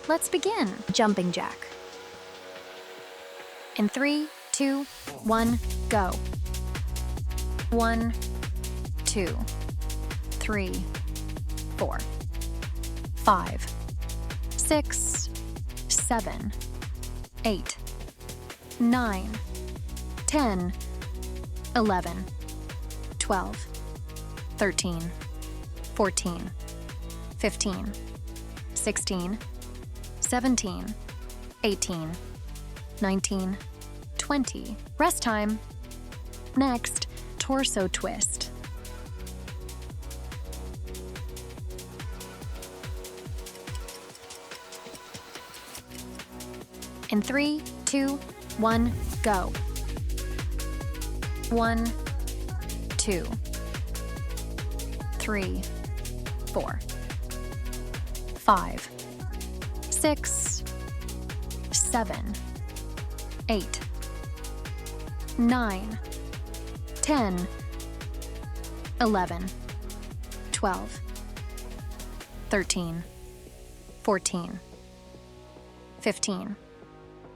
Let's begin. Jumping jack. In 3, 2, 1, go. 1, 2, 3, 4, 5, 6, 7, 8, 9, 10, 11, 12, 13, 14, 15, 16, 17, 18, 19, 20. Rest time. Next, torso twist. In 3, 2, 1, go. 1, 2, 3, 4, 5, 6, 7, 8, 9, 10, 11, 12, 13, 14, 15,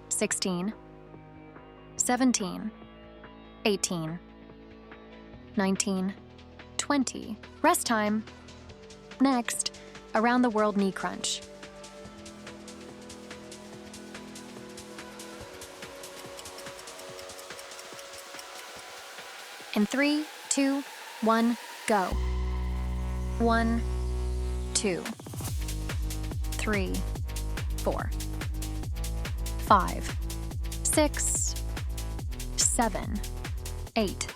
16, 17, 18, 19, 20. Rest time. Next, around the world knee crunch. In 3, 2, 1, go. 1, 2, 3, 4, 5, 6, 7, 8,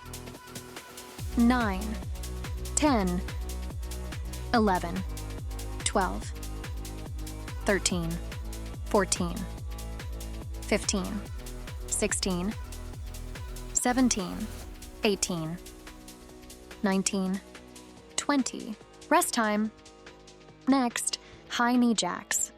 9, 10, 11, 12, 13, 14, 15, 16, 17, 18, 19, 20. Rest time. Next, high knee jacks.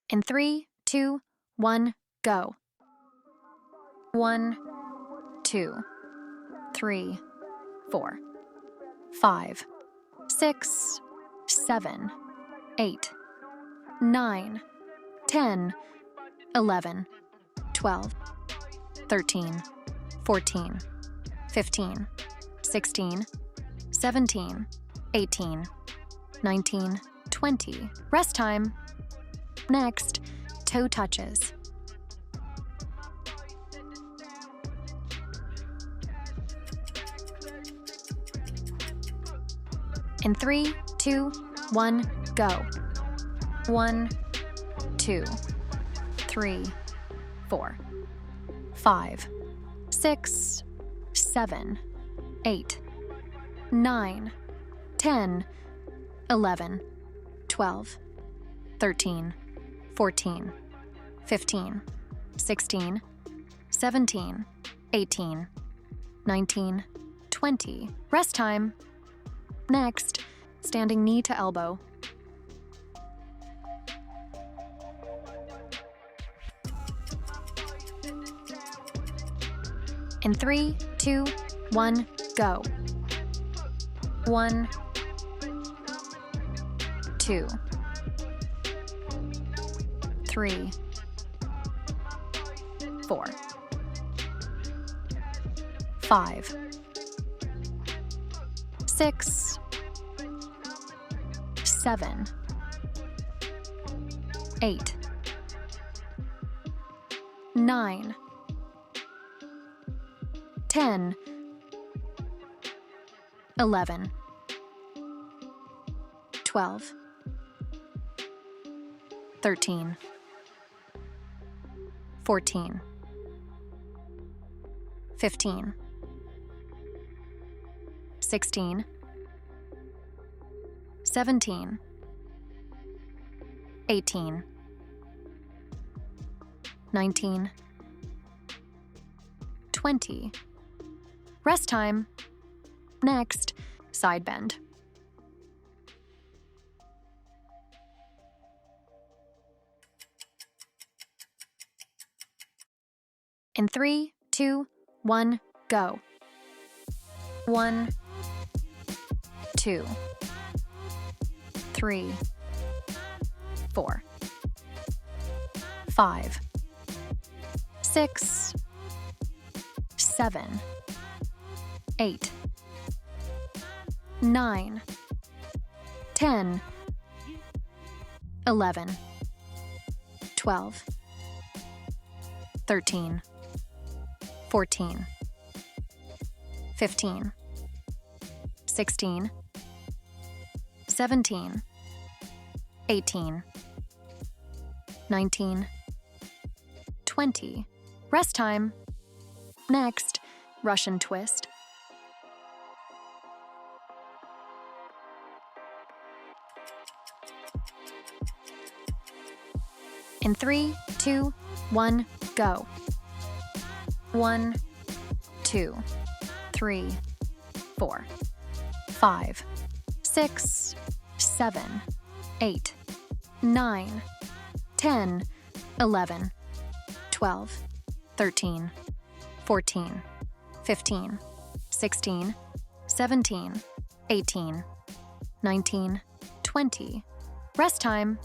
In 3, 2, 1, go. 1, 2, 3, 4, 5, 6, 7, 8, 9, 10, 11, 12, 13, 14, 15, 16, 17, 18, 19, 20. Rest time. Next, toe touches. In 3, 2, 1, go. 1, 2, 3, 4, 5, 6, 7, 8, 9, 10, 11, 12, 13, 14, 15, 16, 17, 18, 19, 20. Rest time. Next, standing knee to elbow. In 3, 2, 1, go. 1, 2, 3, 4, 5, 6, 7, 8, 9, 10, 11, 12, 13, 14, 15, 16, 17, 18, 19, 20. Rest time. Next, side bend. In 3, 2, 1, go. 1, 2, 3, 4, 5, 6, 7, 8, 9, 10, 11, 12, 13, 14, 15, 16, 17, 18, 19, 20. Rest time. Next, Russian twist. In 3, 2, 1, go. 1, 2, 3, 4, 5, 6, 7, 8, 9, 10, 11, 12, 13, 14, 15, 16, 17, 18, 19, 20. Rest time.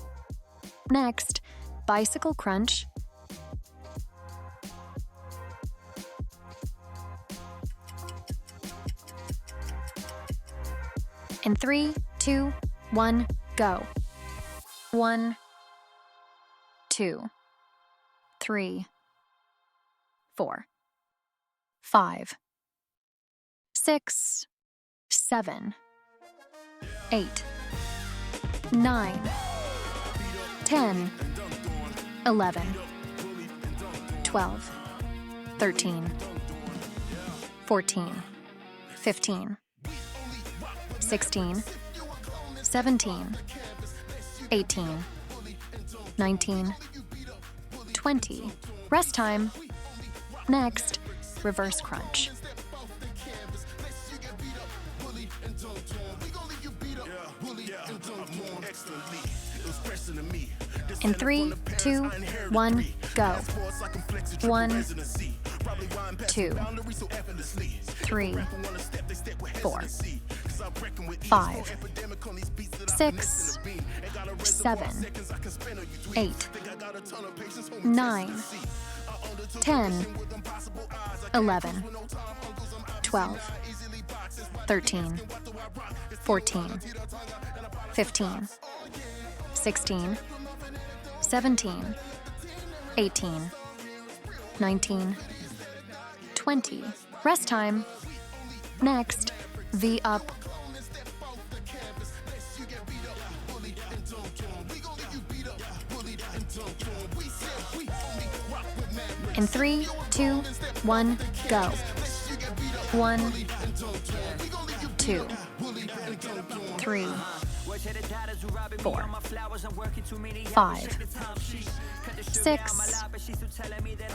Next, bicycle crunch. In 3, 2, 1, go. 1, 2, 3, 4, 5, 6, 7, 8, 9, 10, 11, 12, 13, 14, 15, 16, 17, 18, 19, 20. Rest time. Next, reverse crunch. In 3, 2, 1, go. 1, 2, 3, 4, 5, 6, 7, 8, 9, 10, 11, 12, 13, 14, 15, 16, 17, 18, 19, 20. Rest time. Next, V up. In 3, 2, 1, go. 1, 2, 3, 4, 5, 6,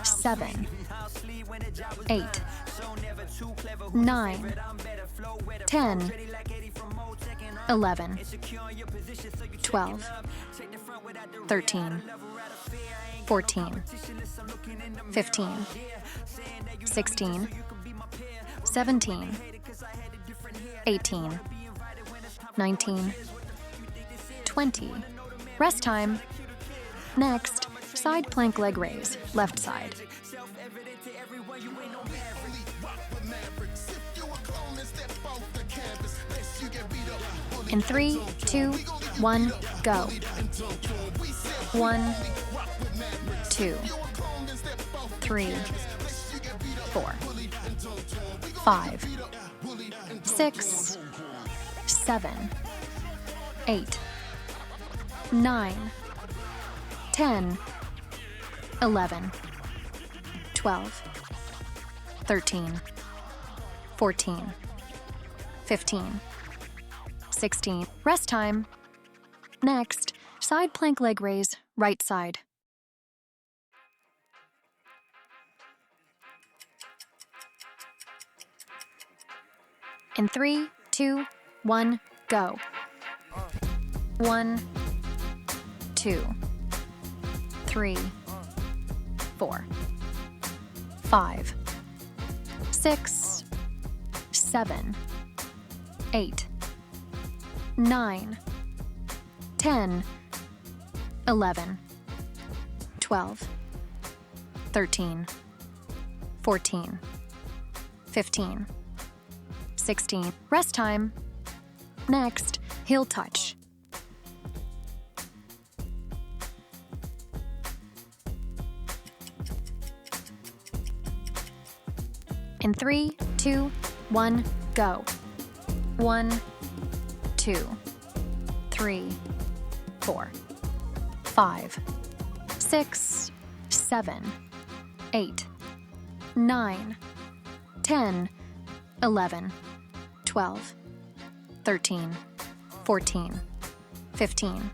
7, 8, 9, 10, 11, 12, 13, 14, 15, 16, 17, 18, 19, 20. Rest time. Next, side plank leg raise, left side. In 3, 2, 1, go. 1, 2, 3, 4, 5, 6, 7, 8, 9, 10, 11, 12, 13, 14, 15, 16. Rest time. Next, side plank leg raise, right side. In 3, 2, 1, go. 1, 2, 3, 4, 5, 6, 7, 8, 9, 10, 11, 12, 13, 14, 15, 16. Rest time. Next, heel touch. In 3, 2, 1, go. 1, 2, 3, 4, 5, 6, 7, 8, 9, 10, 11, 12, 13, 14, 15,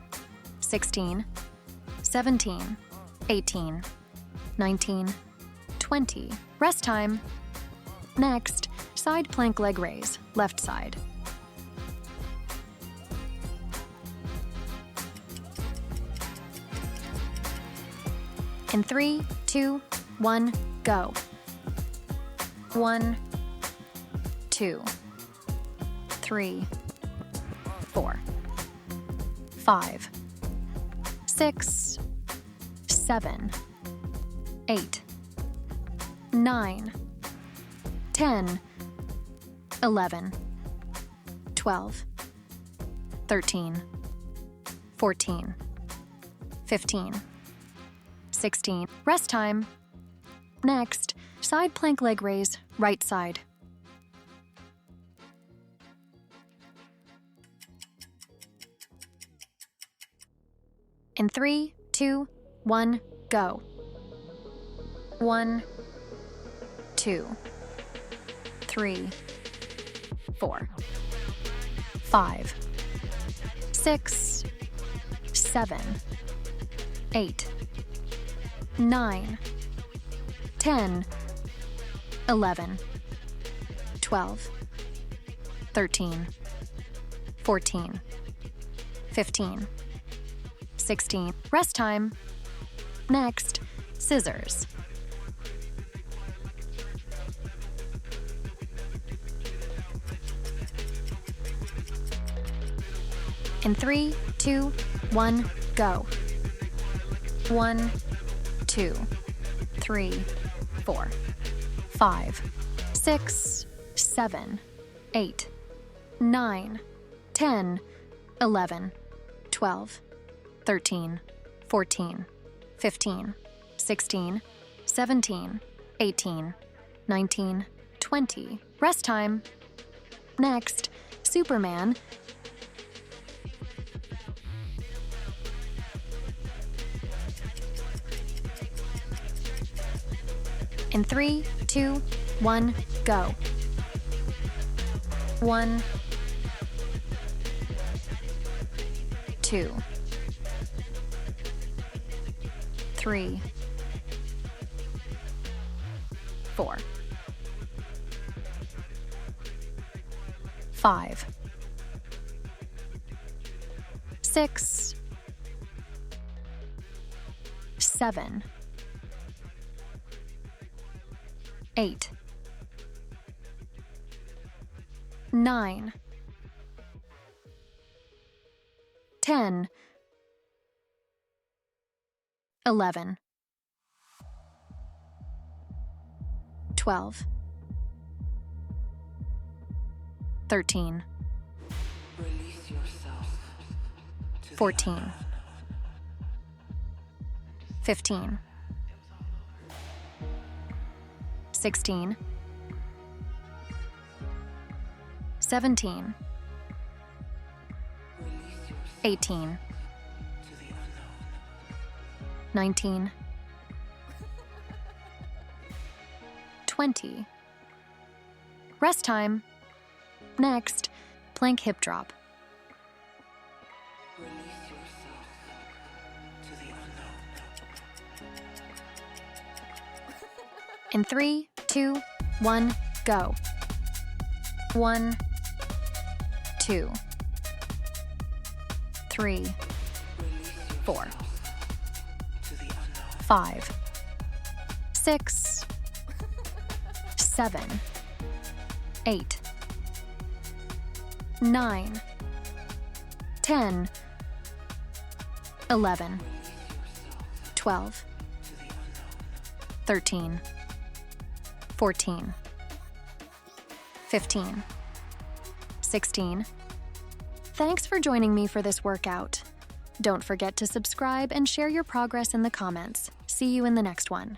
16, 17, 18, 19, 20. Rest time. Next, side plank leg raise, left side. In 3, 2, 1, go. 1, 2, 3, 4, 5, 6, 7, 8, 9, 10, 11, 12, 13, 14, 15, 16. Rest time. Next, side plank leg raise, right side. In 3, 2, 1, go. 1, 2, 3, 4, 5, 6, 7, 8, 9, 10, 11, 12, 13, 14, 15, 16. Rest time. Next, scissors. In 3, 2, 1, go. 1, 2, 3, 4, 5, 6, 7, 8, 9, 10, 11, 12, 13, 14, 15, 16, 17, 18, 19, 20. Rest time. Next, Superman. In 3, 2, 1, go. 1, 2, 3, 4, 5, 6, 7, 8, 9, 10, 11, 12, 13, 14, 15, 16, 17, 18, 19, 20. Rest time. Next, plank hip drop. In 3, 2, 1, go. 1, 2, 3, 4, 5, 6, 7, 8, 9, 10, 11, 12, 13, 14, 15, 16. Thanks for joining me for this workout. Don't forget to subscribe and share your progress in the comments. See you in the next one.